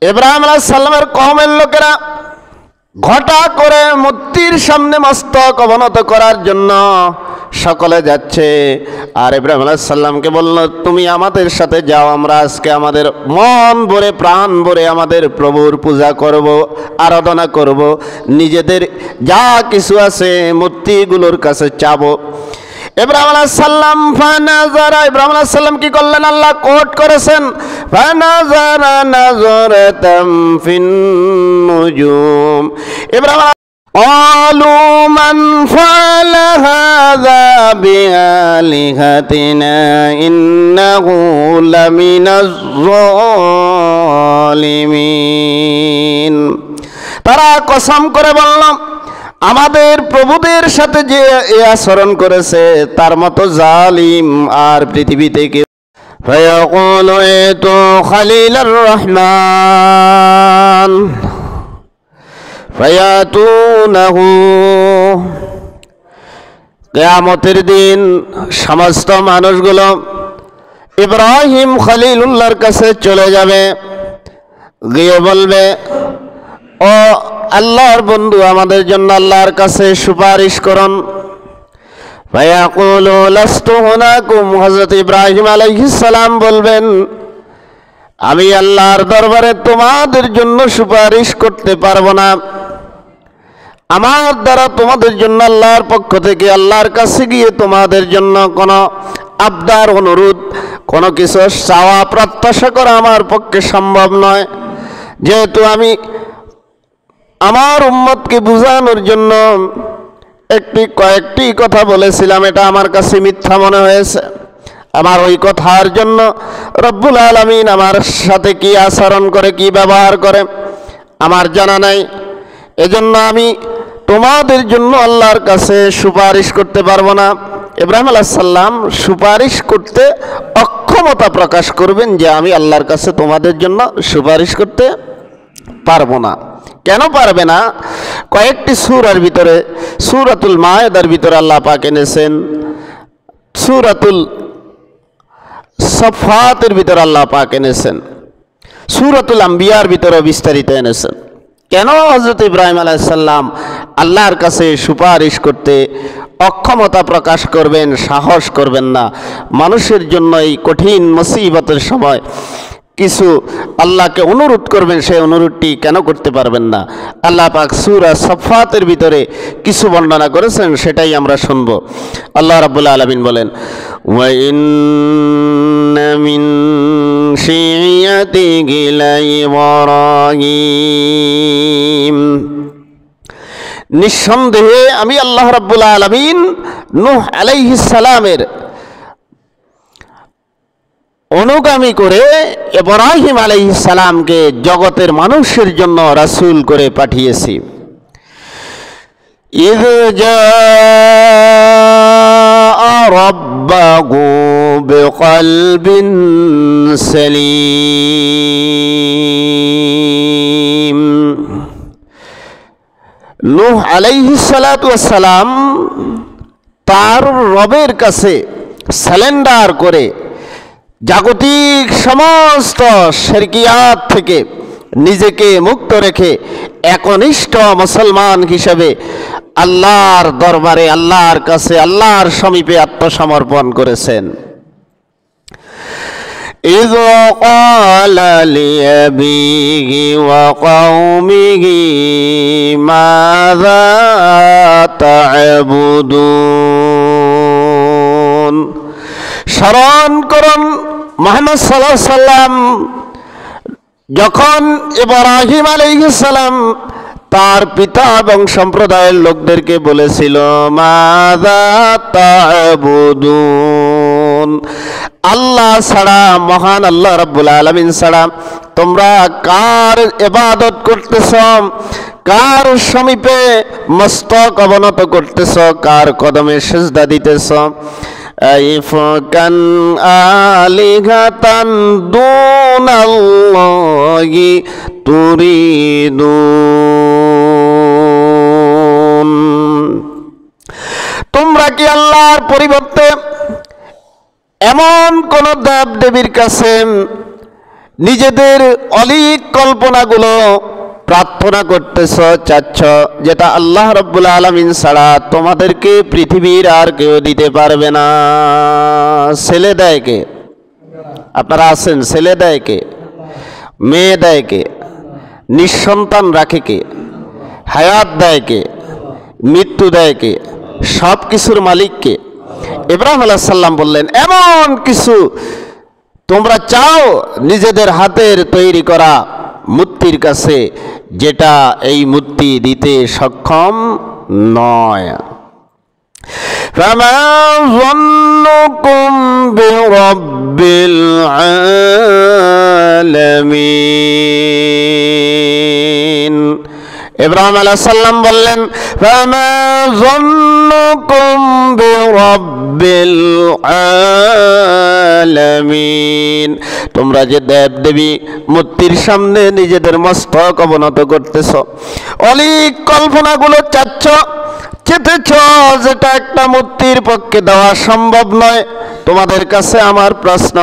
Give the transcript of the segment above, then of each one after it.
ইব্রাহিম আলাইহিস সালামের কওমের লোকেরা ঘটা করে মূর্তির সামনে মস্তক অবনত করার জন্য সকলে যাচ্ছে। আর ইব্রাহিম আলাইহিস সালামকে বলল, তুমি আমাদের সাথে যাও, আমরা আজকে আমাদের মন ভরে প্রাণ ভরে আমাদের প্রভুর পূজা করব, আরাধনা করব, নিজেদের যা কিছু আছে মূর্তিগুলোর কাছে চাবো। ইব্রাহিম আলাইহিস সালাম ইব্রাহিম আলাইহিস সালাম কি করলেন? আল্লাহ কোট করেছেন, ফানাজারা নাজরাতাম ফিন নুজুম। ইব্রাহিম قالوا من فعل هذا بآلهتنا إنه لمن الظالمين। তারা কসম করে বলল, আমাদের প্রভুদের সাথে যে এই আচরণ করেছে তার মতো জালিম আর পৃথিবীতে কেউ। فيقول ائتوا خليل الرحمن فيأتونه। কিয়ামতের দিন সমস্ত মানুষগুলো ইব্রাহিম খলিলুল্লাহর কাছে চলে যাবে, গিয়ে বলবে, ও আল্লাহর বন্ধু, আমাদের জন্য আল্লাহর কাছে সুপারিশ করুন। ফায়াকুলু লাস্তু হুনাকুম। হযরত ইব্রাহিম আলাইহিস সালাম বলবেন, আমি আল্লাহর দরবারে তোমাদের জন্য সুপারিশ করতে পারবো না। আমার দ্বারা তোমাদের জন্য আল্লাহর পক্ষ থেকে আল্লাহর কাছে গিয়ে তোমাদের জন্য কোনো আবদার, অনুরোধ, কোনো কিছু চাওয়া প্রত্যাশা করা আমার পক্ষে সম্ভব নয়। যেহেতু আমি আমার উম্মতকে বুঝানোর জন্য কয়েকটি কথা বলেছিলাম, এটা আমার কাছে মিথ্যা মনে হয়েছে। আমার ওই কথার জন্য রব্বুল আলামিন আমার সাথে কি আচরণ করে, কি ব্যবহার করে আমার জানা নাই। এজন্য আমি তোমাদের জন্য আল্লাহর কাছে সুপারিশ করতে পারবো না। ইব্রাহিম আলাইহিস সালাম সুপারিশ করতে অক্ষমতা প্রকাশ করবেন যে আমি আল্লাহর কাছে তোমাদের জন্য সুপারিশ করতে পারবো না। কেন পারবে না? কয়েকটি সূরার ভিতরে, সূরাতুল মায়েদার ভিতরে আল্লাহ পাক এনেছেন, সূরাতুল সফাতের ভিতরে আল্লাহ পাক এনেছেন, সূরাতুল আম্বিয়ার ভিতরে বিস্তারিত এনেছেন। কেন হযরত ইব্রাহিম আলাইহিস সালাম আল্লাহর কাছে সুপারিশ করতে অক্ষমতা প্রকাশ করবেন, সাহস করবেন না? মানুষের জন্য এই কঠিন মুসিবতের সময় কিছু আল্লাহকে অনুরোধ করবেন, সেই অনুরোধটি কেন করতে পারবেন না? আল্লাহ পাক সূরা সফাতের ভিতরে কিছু বর্ণনা করেছেন, সেটাই আমরা শুনব। আল্লাহ রাব্বুল আলামিন বলেন, ওয়া ইন্না মিন শিয়াতিহি লাইব্রাহিম। নিঃসন্দেহে আমি আল্লাহ রাব্বুল আলামিন নূহ আলাইহিস সালামের অনুগামী করে ইব্রাহিম আলাইহিস সালামকে জগতের মানুষের জন্য রাসূল করে পাঠিয়েছি। ইয জাআ রাব্বাহু বিকলবিন সালিম। নূহ আলাইহিস সালাতু ওয়াস সালাম তার রবের কাছে সারেন্ডার করে জাগতিক সমস্ত শিরকিয়াত থেকে নিজেকে মুক্ত রেখে একনিষ্ঠ মুসলমান হিসেবে আল্লাহর দরবারে, আল্লাহর কাছে, আল্লাহর সমীপে আত্মসমর্পণ করেছেন। إذ قال لأبيه وقومه ماذا تعبدون। স্মরণ করুন মুহাম্মদ সাল্লাল্লাহু আলাইহি সাল্লাম যখন ইব্রাহিম আলাইহিস সালাম তার পিতা এবং সম্প্রদায়ের লোকদেরকে বলেছিল, মাযা তা'বুদুন, আল্লাহ ছাড়া, মহান আল্লাহ রাব্বুল আলামিন ছাড়া তোমরা কার ইবাদত করতেছ, কার সমীপে মস্তক অবনত করতেছ, কার কদমে সিজদা দিতেছ। আইফকান আলিহাতান দুনাল্লাহি তুরিদুন। তোমরা কি আল্লাহর পরিবর্তে এমন কোন দেব দেবীর কাছে নিজেদের অলীক কল্পনাগুলো প্রার্থনা করতেছ, চাচ্ছ, যেটা আল্লাহ রাব্বুল আলামিন ছাড়া তোমাদেরকে পৃথিবীর আর কেউ দিতে পারবে না। ছেলে দেয় কে? আপনারা আছেন, ছেলে দেয় কে? মেয়ে দেয় কে? নিঃসন্তান রাখে কে? হায়াত দেয় কে? মৃত্যু দেয় কে? সব কিছুর মালিক কে? ইব্রাহিম আলাইহিস সালাম বললেন, এমন কিছু তোমরা চাও নিজেদের হাতের তৈরি করা মূর্তির কাছে, যেটা এই মূর্তি দিতে সক্ষম নয়। فما ظنكم برب العالمين ইব্রাহিম আলাইহিস সালাম বললেন, ফামা যন্নুকুম বিরাব্বিল আলামিন, তোমরা যে দেব দেবী মূর্তির সামনে নিজেদের মস্তক অবনত করতেছ, অলীক কল্পনাগুলো চাচ্ছ, চেতেছ, যেটা একটা মূর্তির পক্ষে দেওয়া সম্ভব নয়। তোমাদের কাছে আমার প্রশ্ন,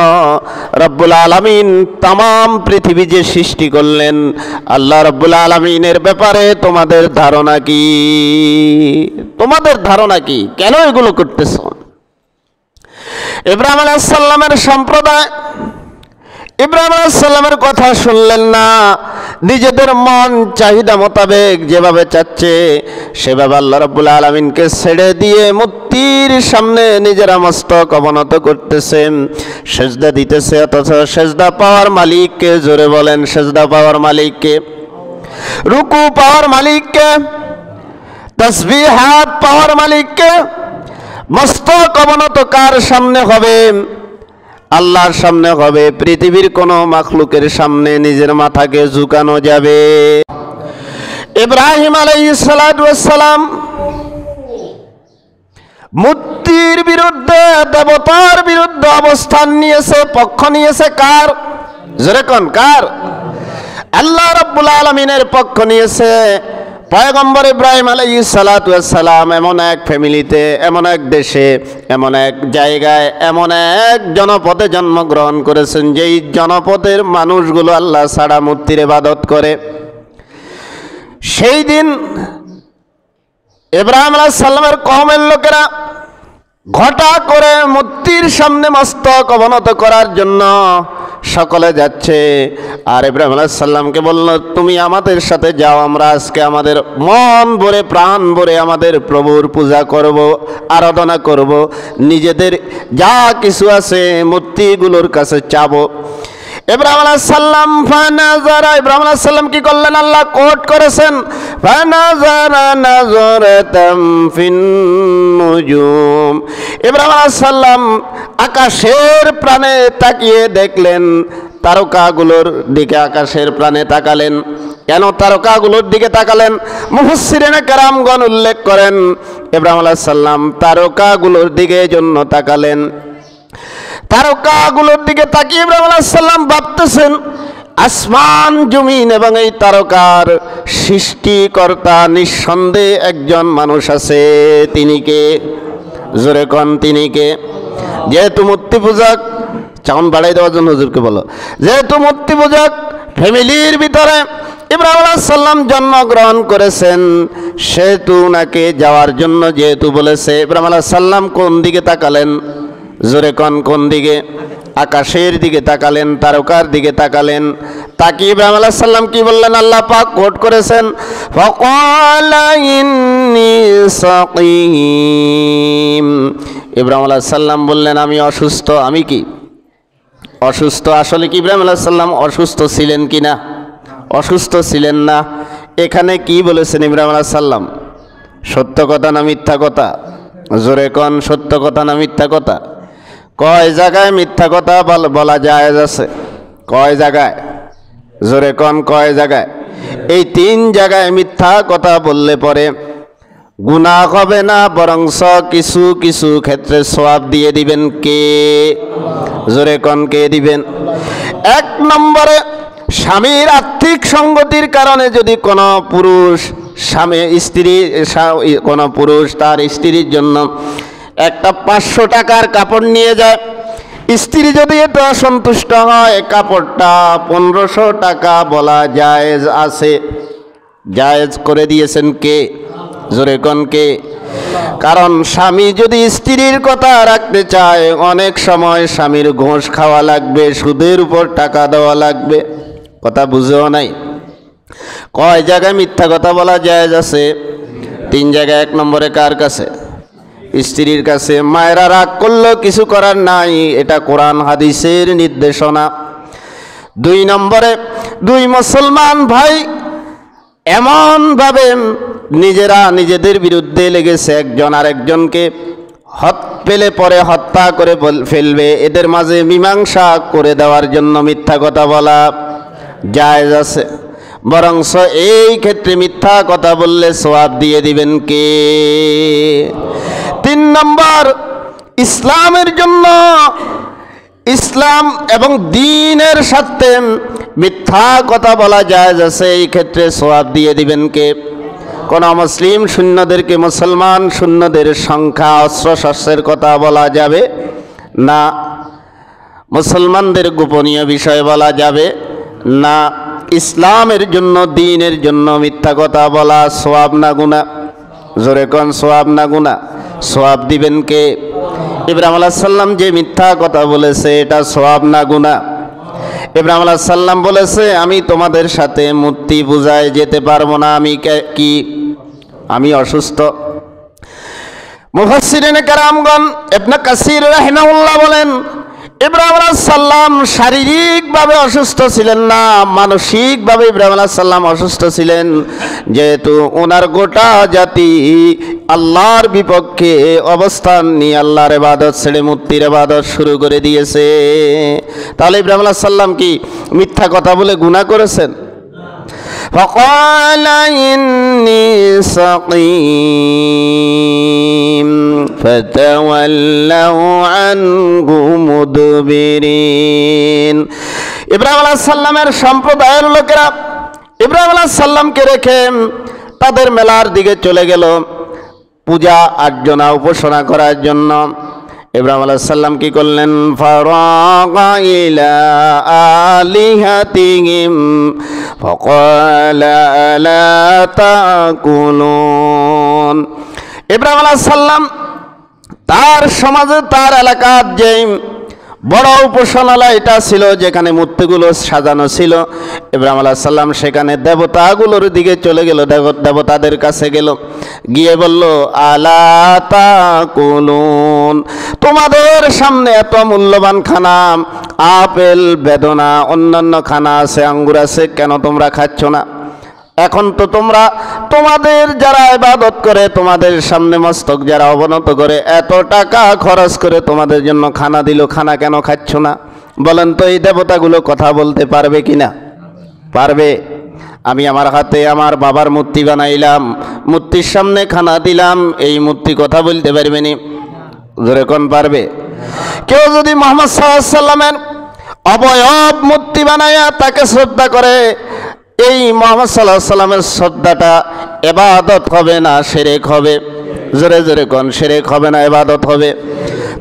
রব্বুল আলামিন তামাম পৃথিবী যে সৃষ্টি করলেন, আল্লাহ রব্বুল আলামিনের ব্যাপারে তোমাদের ধারণা কি? তোমাদের ধারণা কি? কেন এগুলো করতেছ? ইব্রাহিম আলাইহিস সালামের সম্প্রদায় ইব্রাহিম আলাইহিস সালামের কথা শুনলেন না, নিজেদের মন চাহিদা মোতাবেক যেভাবে চাচ্ছে সেভাবে আল্লাহ রাব্বুল আলামিনকে ছেড়ে দিয়ে মূর্তির সামনে নিজেরা মস্তক অবনত করতেছেন, সেজদা দিতেছে। অথচ সেজদা পাওয়ার মালিককে? জোরে বলেন, সেজদা পাওয়ার মালিককে? রুকু পাওয়ার মালিককে? তাসবিহাত পাওয়ার মালিককে? মস্তক অবনত কার সামনে হবে? আল্লাহর সামনে হবে। পৃথিবীর কোনো মাখলুকের সামনে নিজের মাথাকে ঝুঁকানো যাবে? ইব্রাহিম আলাইহিস সালাম মূর্তির বিরুদ্ধে, দেবতার বিরুদ্ধে অবস্থান নিয়েছে, পক্ষ নিয়েছে কার? জোরে কোন, কার? আল্লাহ রাব্বুল আলামিনের পক্ষ নিয়েছে। পয়গম্বর ইব্রাহিম আলাইহিস সালাম এমন এক ফ্যামিলিতে, এমন এক দেশে, এমন এক জায়গায়, এমন এক জনপদে জন্মগ্রহণ করেছেন, যেই জনপদের মানুষগুলো আল্লাহ ছাড়া মূর্তির ইবাদত করে। সেই দিন ইব্রাহিম আলাইহিস সালামের কওমের লোকেরা ঘটা করে মূর্তির সামনে মস্তক অবনত করার জন্য সকলে যাচ্ছে। আর ইব্রাহিম আলাইহিস সালামকে বলল, তুমি আমাদের সাথে যাও, আমরা আজকে আমাদের মন ভরে প্রাণ ভরে আমাদের প্রভুর পূজা করব, আরাধনা করব, নিজেদের যা কিছু আছে মূর্তিগুলোর কাছে চাবো। ইব্রাহিম আলাইহিস সালাম ইব্রাহিম আলাইহিস সালাম কি করলেন? আল্লাহ কোট করেছেন, ফানাজারা নাজরাতাম ফিন নুজুম। ইব্রাহিম আলাইহিস সালাম আকাশের প্রাণে তাকিয়ে দেখলেন, তারকাগুলোর দিকে আকাশের প্রাণে তাকালেন। কেন তারকাগুলোর দিকে তাকালেন? মুফাসসিরিনে কেরামগণ উল্লেখ করেন, ইব্রাহিম আলাইহিস সালাম তারকাগুলোর দিকে জন্য তাকালেন। তারকাগুলোর দিকে তাকিয়ে ইব্রাহিম আলাইহিস সালাম ভাবতেছেন, আসমান জমিন এবং এই তারকার সৃষ্টিকর্তা নিঃসন্দেহে একজন মানুষ আছে। তিনি কে? জোরে কোন, তিনি কে? যেহেতু মূর্তি পূজক, চাউন বাড়াই দেওয়ার জন্য হুজুরকে বলো, যেহেতু মূর্তি পূজক ফ্যামিলির ভিতরে ইব্রাহিম আলাইহিস সালাম জন্মগ্রহণ করেছেন, সেহেতু ওনাকে যাওয়ার জন্য যেহেতু বলেছে, ইব্রাহিম আলাইহিস সালাম কোন দিকে তাকালেন? জোরে কোন, কোন দিকে? আকাশের দিকে তাকালেন, তারকার দিকে তাকালেন। তাকিয়ে ইব্রাহিম আলাইহিস সালাম কি বললেন? আল্লাহ পাক কোট করেছেন, ফাকালা ইন্নী সাকিম। ইব্রাহিম আলাইহিস সালাম বললেন, আমি অসুস্থ। আমি কি অসুস্থ? আসলে কি ইব্রাহিম আলাইহিস সালাম অসুস্থ ছিলেন কি না? অসুস্থ ছিলেন না। এখানে কি বলেছেন ইব্রাহিম আলাইহিস সালাম? সত্য কথা না মিথ্যা কথা? জোরে কোন, সত্য কথা না মিথ্যা কথা? কয় জায়গায় মিথ্যা কথা বলা জায়েজ আছে? কয় জায়গায়? জোরে কোন, কয় জায়গায়? এই 3 জায়গায় মিথ্যা কথা বললে পরে গুনাহ হবে না, বরংস কিছু কিছু ক্ষেত্রে সওয়াব দিয়ে দিবেন কে? জোরে কোন, কে দিবেন? 1 নম্বরে, স্বামীর আর্থিক সঙ্গতির কারণে যদি কোনো পুরুষ কোনো পুরুষ তার স্ত্রীর জন্য একটা 500 টাকার কাপড় নিয়ে যায়, স্ত্রী যদি এতে অসন্তুষ্ট হয়, কাপড়টা 1500 টাকা বলা জায়েজ আছে। জায়েজ করে দিয়েছেন কে? জোরে কোন কে? কারণ স্বামী যদি স্ত্রীর কথা রাখতে চায়, অনেক সময় স্বামীর ঘোষ খাওয়া লাগবে, সুদের উপর টাকা দেওয়া লাগবে। কথা বুঝেও নাই। কয় জায়গায় মিথ্যা কথা বলা জায়েজ আছে? 3 জায়গায়। 1 নম্বরে কার কাছে? স্ত্রীর কাছে। মায়েরা রাগ করলেও কিছু করার নাই, এটা কোরআন হাদিসের নির্দেশনা। 2 নম্বরে 2 মুসলমান ভাই এমনভাবে নিজেরা নিজেদের বিরুদ্ধে লেগেছে, একজন আরেকজনকে পেলে পরে হত্যা করে ফেলবে, এদের মাঝে মীমাংসা করে দেওয়ার জন্য মিথ্যা কথা বলা জায়েজ আছে। বরঞ্চ এই ক্ষেত্রে মিথ্যা কথা বললে সওয়াব দিয়ে দিবেন কে? 3 নম্বর, ইসলামের জন্য, ইসলাম এবং দ্বীনের সাথে মিথ্যা কথা বলা জায়েজ আছে, এই ক্ষেত্রে সওয়াব দিয়ে দিবেন কে? কোন মুসলিম শূন্যদেরকে, মুসলমান শূন্যদের সংখ্যা, অস্ত্র শস্ত্রের কথা বলা যাবে না। মুসলমানদের গোপনীয় বিষয় বলা যাবে না। ইসলামের জন্য, দ্বীনের জন্য মিথ্যা কথা বলা সওয়াব না গুনাহ? জোরে কোন সওয়াব না গুনাহ? সওয়াব দিবেন কে? ইব্রাহিম আলাইহিস সালাম যে মিথ্যা কথা বলেছে, এটা সওয়াব না গুনাহ? ইব্রাহিম আলাইহিস সালাম বলেছে, আমি তোমাদের সাথে মূর্তি পূজায় যেতে পারবো না, আমি কি আমি অসুস্থ। মুফাসসিরিনে কেরামগণ ইবনে কাসির রাহিমাহুল্লাহ বলেন, ইব্রাহিম আলাইহিস সালাম শারীরিকভাবে অসুস্থ ছিলেন না, মানসিকভাবে ইব্রাহিম আলাইহিস সালাম অসুস্থ ছিলেন। যেহেতু ওনার গোটা জাতি আল্লাহর বিপক্ষে অবস্থান নিয়ে আল্লাহর ইবাদত ছেড়ে মূর্তির ইবাদত শুরু করে দিয়েছে, তাহলে ইব্রাহিম আলাইহিস সালাম কি মিথ্যা কথা বলে গুনাহ করেছেন? فقال إني سقيم فتولوا عنه مدبرين। ইব্রাহিম আলাইহিস সালামের সম্প্রদায়ের লোকেরা ইব্রাহিম আলাইহিস সালামকে রেখে তাদের মেলার দিকে চলে গেল পূজা আর্চনা উপাসনা করার জন্য। ইব্রাহিম আলাইহিস সালাম কি করলেন? ফারাগা ইলা আলিহাতিহিম ফাকালা আলা তাকুলুন। ইব্রাহিম আলাইহিস সালাম তার সমাজে, তার এলাকার যে বড় উপাসনালয় এটা ছিল, যেখানে মূর্তিগুলো সাজানো ছিল, ইব্রাহিম আলাইহিস সালাম সেখানে দেবতাগুলোর দিকে চলে গেল, দেবতাদের কাছে গেল, গিয়ে বলল, আলা তাকুলুন, তোমাদের সামনে এত মূল্যবান খানা, আপেল, বেদনা, অন্যান্য খানা আছে, আঙ্গুর আছে, কেন তোমরা খাচ্ছ না? এখন তো তোমরা, তোমাদের যারা ইবাদত করে, তোমাদের সামনে মস্তক যারা অবনত করে, এত টাকা খরচ করে তোমাদের জন্য খানা দিল, খানা কেন খাচ্ছ না? বলেন তো, এই দেবতাগুলো কথা বলতে পারবে কিনা? পারবে? আমি আমার হাতে আমার বাবার মূর্তি বানাইলাম, মূর্তির সামনে খানা দিলাম, এই মূর্তি কথা বলতে পারবে নি? জোরে কোন পারবে? কেউ যদি মুহাম্মদ সাল্লাল্লাহু আলাইহি সাল্লামের অবয়ব মূর্তি বানায়া তাকে শ্রদ্ধা করে, এই মুহাম্মদ সাল্লাল্লাহু আলাইহি সাল্লামের শ্রদ্ধাটা ইবাদত হবে না শিরক হবে? জোরে জোরে কোন, শিরক হবে না ইবাদত হবে?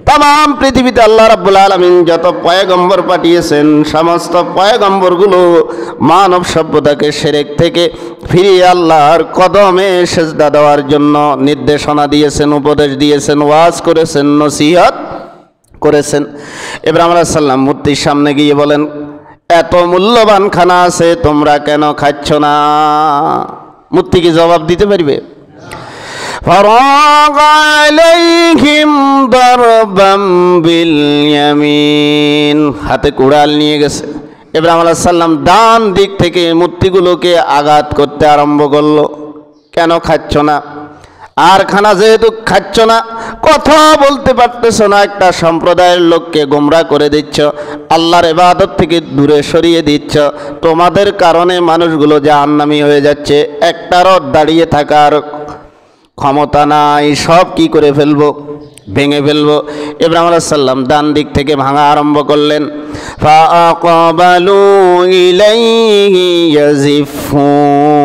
तमाम পৃথিবীতে আল্লাহ রাব্বুল আলামিন যত পয়গম্বর পাঠিয়েছেন, সমস্ত পয়গম্বরগুলো মানব সভ্যতাকে শিরক থেকে ফিরিয়ে আল্লাহর কদমে সেজদা দেওয়ার জন্য নির্দেশনা দিয়েছেন, উপদেশ দিয়েছেন, ওয়াজ করেছেন, নসিহত করেছেন। ইব্রাহিম আলাইহিস সালাম মূর্তির সামনে গিয়ে বলেন, এত মূল্যবান খানা আছে, তোমরা কেন খাচ্ছ না? মূর্তি কি জবাব দিতে পারবে? فراغ عليهم ضربا باليمين, হাতে কুড়াল নিয়ে গেছে। ইব্রাহিম আলাইহিস সালাম ডান দিক থেকে মূর্তিগুলোকে আঘাত করতে আরম্ভ করলো। কেন খাচ্ছ না? আর খানা যেহেতু খাচ্ছ না, কথা বলতে পারতেছ না, একটা সম্প্রদায়ের লোককে গোমরাহ করে দিচ্ছ, আল্লাহর ইবাদত থেকে দূরে সরিয়ে দিচ্ছ, তোমাদের কারণে মানুষগুলো জাহান্নামী হয়ে যাচ্ছে, একটারও দাঁড়িয়ে থাকার ক্ষমতা নাই, সব কি করে ফেলবো? ভেঙে ফেলবো। ইব্রাহিম আলাইহিস সালাম ডান দিক থেকে ভাঙা আরম্ভ করলেন। ফাআকাবালু ইলাইহি ইয়াজিফুন,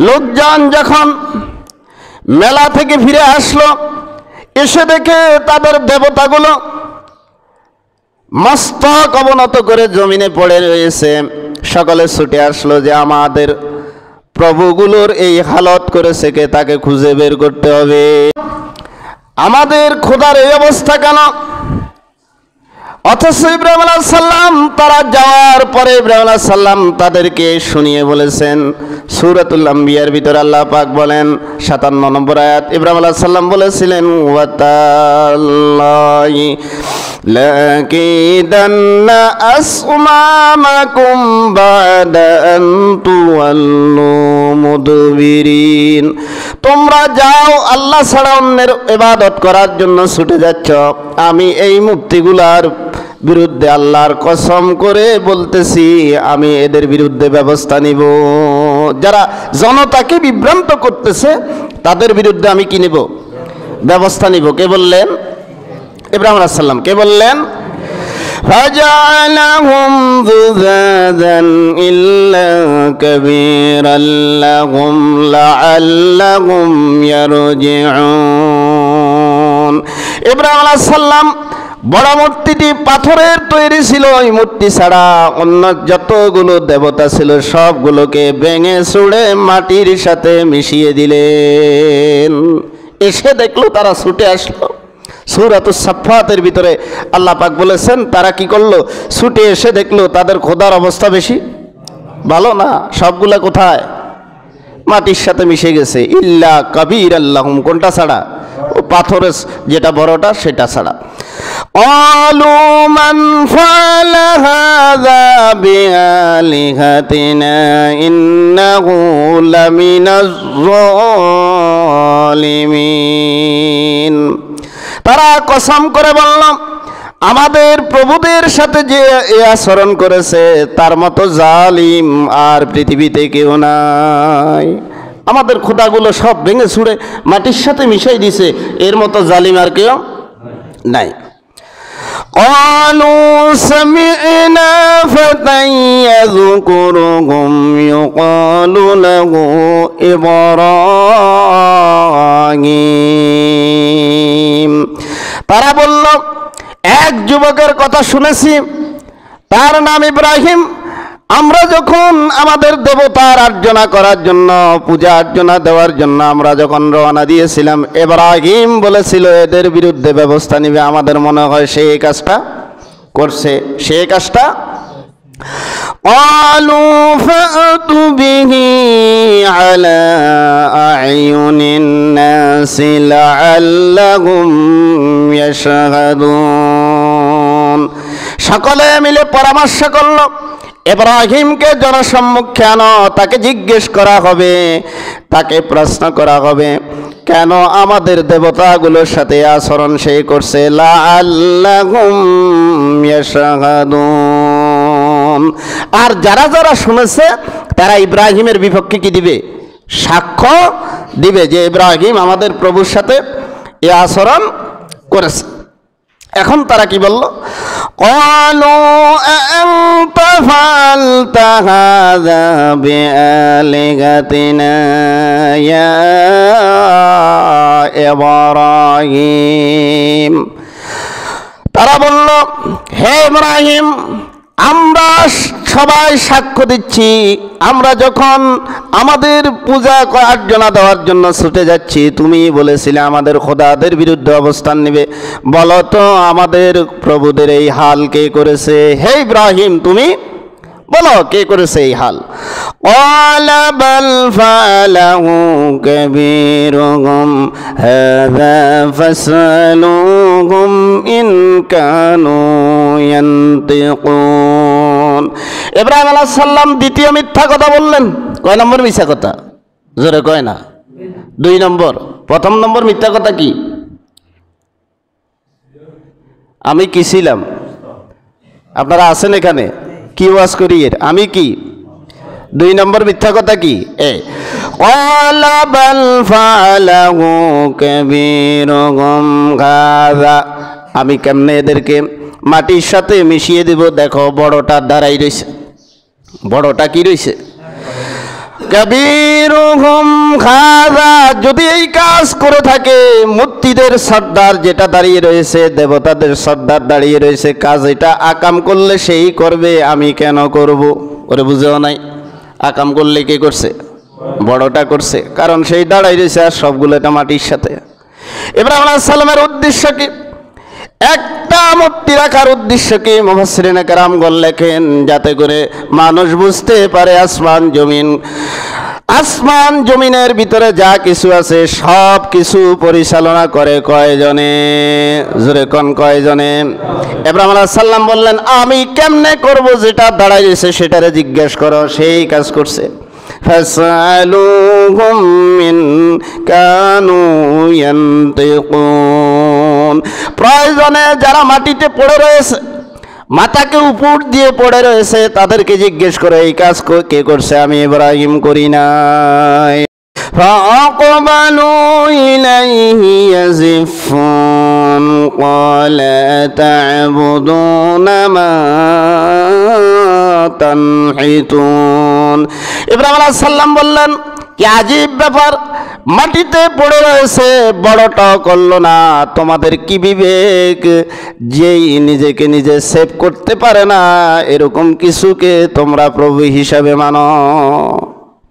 লোকজন যখন মেলা থেকে ফিরে আসলো, এসে দেখে তাদের দেবতাগুলো মস্তক অবনত করে জমিনে পড়ে রয়েছে। সকলে ছুটে আসলো যে আমাদের প্রভুগুলোর এই হালত করেছে কে, তাকে খুঁজে বের করতে হবে। আমাদের খোদার এই অবস্থা কেন? অথচ ইব্রাহিম আলাইহিস সালাম তারা যাওয়ার পরে ইব্রাহিম আলাইহিস সালাম তাদেরকে শুনিয়ে বলেছেন। সূরাতুল আম্বিয়ার ভিতরে আল্লাহ পাক বলেন 57 নম্বর আয়াত, ইব্রাহিম আলাইহিস সালাম বলেছিলেন ওয়াতাল্লাহি লাকিদান্না আসমামাকুম বাদা আন তুওয়াল্লু মুদবিরিন। তোমরা যাও আল্লাহ ছাড়া অন্যের ইবাদত করার জন্য ছুটে যাচ্ছ, আমি এই মূর্তিগুলার বিরুদ্ধে আল্লাহর কসম করে বলতেছি আমি এদের বিরুদ্ধে ব্যবস্থা নিব। যারা জনতাকে বিভ্রান্ত করতেছে তাদের বিরুদ্ধে আমি কি নিব? ব্যবস্থা নিব। কে বললেন? ইব্রাহিম আলাইহিস সালাম। কে বললেন? فجعلهم ذُذَاذًا إِلَّا كَبِيرًا لَهُمْ لَعَلَّهُمْ يَرْجِعُونَ। ইব্রাহিম আলাইহিস সালাম বড় মূর্তিটি পাথরের তৈরি ছিল। ওই মূর্তি ছাড়া অন্য যতগুলো দেবতা ছিল সবগুলোকে ভেঙে চুড়ে মাটির সাথে মিশিয়ে দিলেন। এসে দেখলো তারা ছুটে আসলো। সূরাতুস সাফফাতের ভিতরে আল্লাহ পাক বলেছেন তারা কি করলো? ছুটে এসে দেখলো তাদের খোদার অবস্থা বেশি ভালো না। সবগুলা কোথায়? মাটির সাথে মিশে গেছে। ইল্লা কাবীরাল লাহুম, কোনটা ছাড়া? ও পাথরের যেটা বড়টা সেটা ছাড়া। ক্বালু মান ফাআলা হাযা বিআলিহাতিনা ইন্নাহু লামিনাজ যালিমিন। তারা কসম করে বলল আমাদের প্রভুদের সাথে যে এ আচরণ করেছে তার মতো জালিম আর পৃথিবীতে কেউ নাই। আমাদের খোদাগুলো সব ভেঙে ছুঁড়ে মাটির সাথে মিশাই দিছে, এর মতো জালিম আর কেউ নাই। قالوا سمعنا فتى يذكرهم يقال له إبراهيم। তারা বলল এক যুবকের কথা শুনেছি, তার নাম ইব্রাহিম। আমরা যখন আমাদের দেবতার আর্চনা করার জন্য, পূজা আর্চনা দেওয়ার জন্য আমরা যখন রওনা দিয়েছিলাম, ইব্রাহিম বলেছিল এদের বিরুদ্ধে ব্যবস্থা নিবে। আমাদের মনে হয় সে এই কাজটা করছে, সে এই কাজটা। قالوا فأتوا به على أعين الناس لعلهم يشهدون। সকলে মিলে পরামর্শ করল ইব্রাহিমকে জনসম্মুখে আনো, তাকে জিজ্ঞেস করা হবে, তাকে প্রশ্ন করা হবে কেন আমাদের দেবতাগুলোর সাথে আচরণ সে করছে। লাআল্লাহুম ইয়াশহাদুন। আর যারা যারা শুনেছে তারা ইব্রাহিমের বিপক্ষে কি দিবে? সাক্ষ্য দিবে যে ইব্রাহিম আমাদের প্রভুর সাথে এই আচরণ করেছে। এখন তারা কি বলল? ক্বালু আ'আনতা ফাআলতা হাযা বিআলিহাতিনা ইয়া ইব্রাহিম। তারা বলল হে ইব্রাহিম, আমরা সবাই সাক্ষ্য দিচ্ছি, আমরা যখন আমাদের পূজা আর্চনা দেওয়ার জন্য ছুটে যাচ্ছি তুমি বলেছিলে আমাদের খোদাদের বিরুদ্ধে অবস্থান নেবে। বলো তো আমাদের প্রভুদের এই হাল কে করেছে? হে ইব্রাহিম তুমি বলো কে করেছে এই হাল? ক্বালা বাল ফাআলাহু কাবীরুহুম হাযা ফাসআলুহুম ইন কানু ইয়ানতিকুন। ইব্রাহিম আলাইহিস সালাম দ্বিতীয় মিথ্যা কথা বললেন। কয় নম্বর মিথ্যা কথা? জোরে কয় না। 2 নম্বর। প্রথম নম্বর মিথ্যা কথা কি? আমি কি ছিলাম? আপনারা আছেন এখানে? কি ওয়াজ করি এর? আমি কি? 2 নম্বর মিথ্যা কথা কি? ক্বালা বাল ফাআলাহু কাবীরুহুম হাযা। আমি কেমনে এদেরকে মাটির সাথে মিশিয়ে দেব? দেখো বড়টা দাঁড়াই রয়েছে। বড়টা কি রয়েছে? কাবীরুহুম হাযা, যদি এই কাজ করে থাকে, মূর্তিদের সর্দার যেটা দাঁড়িয়ে রয়েছে, দেবতাদের সর্দার দাঁড়িয়ে রয়েছে, কাজ এটা আকাম করলে সেই করবে, আমি কেন করব? ওরে বুঝেও নাই, আকাম করলে কে করছে? বড়টা করছে, কারণ সেই দাঁড়াই রয়েছে আর সবগুলো এটা মাটির সাথে। ইব্রাহিম আলাইহিস সালামের উদ্দেশ্য কি? একটা মূর্তি রাখার উদ্দেশ্য কি? মুফাসসিরিনে কেরামগণ লেখেন, যাতে করে মানুষ বুঝতে পারে আসমান জমিনের ভিতরে যা কিছু আছে সব কিছু পরিচালনা করে কয়জনে? জোরে কোন কয়জনে? ইব্রাহিম আলাইহিস সালাম বললেন, আমি কেমনে করব? যেটা দাঁড়াই রয়েছে সেটারে জিজ্ঞেস করো, সেই কাজ করছে। ফাসআলুহুম ইন কানু ইয়ানতিকুন, প্রয়োজনে যারা মাটিতে পড়ে রয়েছে, মাথাকে উপর দিয়ে পড়ে রয়েছে, তাদেরকে জিজ্ঞেস করে এই কাজ কে করছে? আমি ইব্রাহিম করি নাই। فأقبلوا إليه يزفون قال تعبدون ما تنحتون। ইব্রাহিম আলাইহিস সালাম বললেন, কি আজীব ব্যাপার, মাটিতে পড়ে রয়েছে, বড়টাও করলো না। তোমাদের কি বিবেক, যেই নিজেকে নিজে সেভ করতে পারে না এরকম কিছুকে তোমরা প্রভু হিসাবে মানো?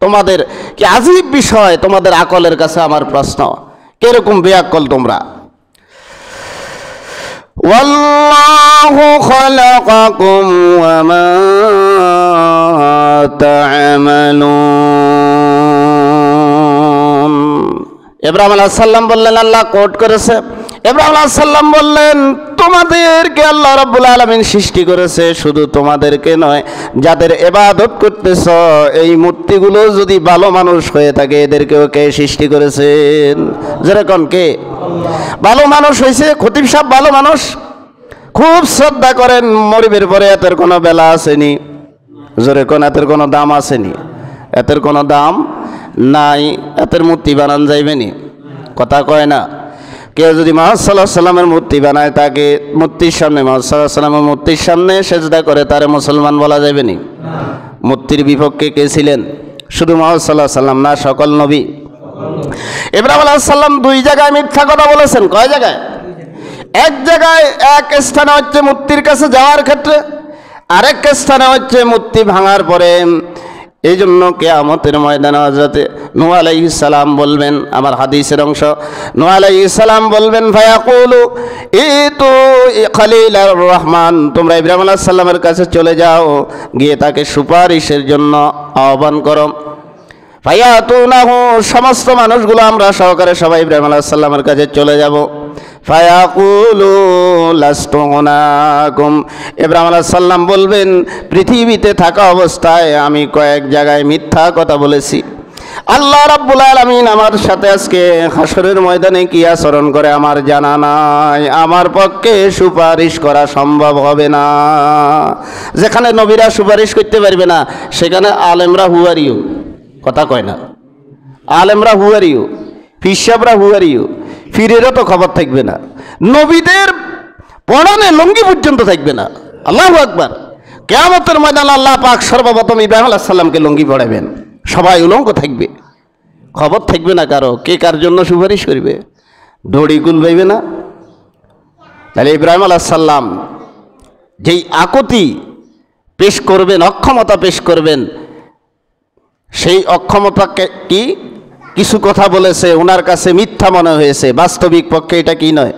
তোমাদের কি আজীব বিষয়, তোমাদের আকলের কাছে আমার প্রশ্ন, কিরকম বেআক্কল তোমরা? ওয়াল্লাহু খালাকাকুম ওয়া মা তা'মালুন। ইব্রাহিম আলাইহিস সালাম বললেন, আল্লাহ কোট করেছে। ইব্রাহিম আলাইহিস সালাম বললেন, তোমাদেরকে আল্লাহ রাব্বুল আলামিন সৃষ্টি করেছে, শুধু তোমাদেরকে নয়, যাদের ইবাদত করতেছ এই মূর্তিগুলো যদি ভালো মানুষ হয়ে থাকে, এদেরকেও কে সৃষ্টি করেছেন? যেরকম কে ভালো মানুষ হয়েছে? খতিব সাহেব ভালো মানুষ, খুব শ্রদ্ধা করেন, মরিবের পরে এতের কোনো বেলা আসেনি। জোরে কোন, এতের কোনো দাম আসেনি? এতের কোনো দাম নাই, এতের মূর্তি বানান যাইবেনি? কথা কয় না। কেউ যদি মুহাম্মদ সাল্লাল্লাহু আলাইহি সাল্লামের মূর্তি বানায়, তাকে মূর্তির সামনে, মুহাম্মদ সাল্লাল্লাহু আলাইহি সাল্লামের মূর্তির সামনে সেজদা করে, তারে মুসলমান বলা যাবেনি? মূর্তির বিপক্ষে কে ছিলেন? শুধু মুহাম্মদ সাল্লাল্লাহু আলাইহি সাল্লাম না, সকল নবী। ইব্রাহিম আলাইহিস সালাম দুই জায়গায় মিথ্যা কথা বলেছেন। কয় জায়গায়? এক জায়গায়, এক স্থানে হচ্ছে মূর্তির কাছে যাওয়ার ক্ষেত্রে, আরেক স্থানে হচ্ছে মূর্তি ভাঙার পরে। এই জন্য কিয়ামতের ময়দানে হযরত নূহ আলাইহিস সালাম বলবেন, আমার হাদিসের অংশ, নূহ আলাইহিস সালাম বলবেন, ফায়াকুলু ইতু খলিলার রহমান, তোমরা ইব্রাহিম আলাইহিস সালামের কাছে চলে যাও, গিয়ে তাকে সুপারিশের জন্য আহ্বান করো। ফায়াতুনাহু, সমস্ত মানুষগুলো আমরা সহকারে সবাই ইব্রাহিম আলাইহিস সালামের কাছে চলে যাব। ফায়াকুলু লাস্তু হুনাকুম, ইব্রাহিম আলাইহিস সালাম বলবেন, পৃথিবীতে থাকা অবস্থায় আমি কয়েক জায়গায় মিথ্যা কথা বলেছি। আল্লাহ রাব্বুল আলামিন আমার সাথে আজকে হাসরের ময়দানে কি আচরণ করে আমার জানা নাই, আমার পক্ষে সুপারিশ করা সম্ভব হবে না। যেখানে নবীরা সুপারিশ করতে পারবে না, সেখানে আলেমরা হুয়ারিও, কথা কয় না, আলেমরা হুয়ারিও, ফিসাবরা হুয়ারিও, ফিরেরও তো খবর থাকবে না, নবীদের পরনে লুঙ্গি পর্যন্ত থাকবে না। আল্লাহু আকবার। কিয়ামতের ময়দানে আল্লাহ পাক সর্বপ্রথম ইব্রাহিম আলাইহিস সালামকে লুঙ্গি পরাবেন, সবাই উলঙ্গ থাকবে, খবর থাকবে না কারো কে কার জন্য সুপারিশ করবে, দড়ি কুল পাইবে না। তাহলে ইব্রাহিম আলাইহিস সালাম যেই আকুতি পেশ করবেন, অক্ষমতা পেশ করবেন, সেই অক্ষমতাকে কি কিছু কথা বলেছে ওনার কাছে মিথ্যা মনে হয়েছে, বাস্তবিক পক্ষে এটা কি নয়?